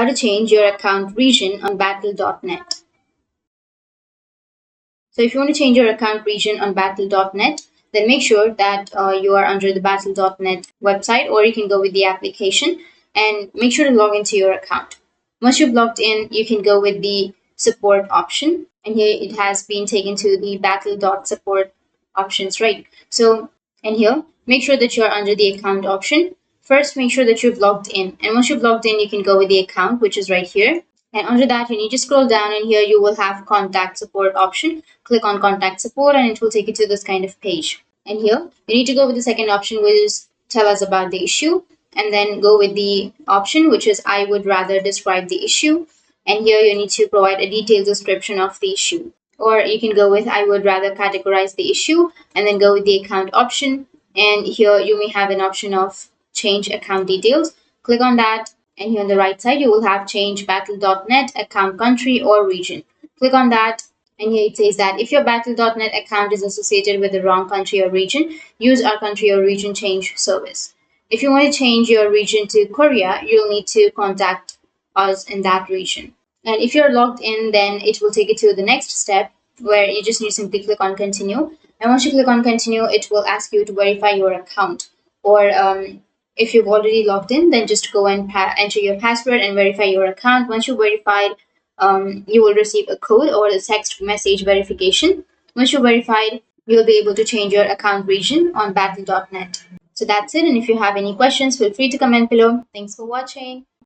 how to change your account region on battle.net. So if you want to change your account region on battle.net, then make sure that you are under the battle.net website, or you can go with the application and make sure to log into your account. Once you've logged in, you can go with the support option, and here it has been taken to the battle.support options, right? So, and here, make sure that you're under the account option. First, make sure that you've logged in, and once you've logged in, you can go with the account, which is right here. And under that, you need to scroll down, and here you will have contact support option. Click on contact support and it will take you to this kind of page. And here you need to go with the second option, which is tell us about the issue, and then go with the option which is I would rather describe the issue. And here you need to provide a detailed description of the issue. Or you can go with I would rather categorize the issue and then go with the account option. And here you may have an option of change account details. Click on that, and here on the right side you will have change battle.net account country or region. Click on that, and here it says that if your battle.net account is associated with the wrong country or region, use our country or region change service. If you want to change your region to Korea, you'll need to contact us in that region. And if you're logged in, then it will take you to the next step where you just need to simply click on continue. And once you click on continue, it will ask you to verify your account. Or if you've already logged in, then just go and enter your password and verify your account. Once you verified, you will receive a code or a text message verification. Once you're verified, you'll be able to change your account region on battle.net. So that's it. And if you have any questions, feel free to comment below. Thanks for watching.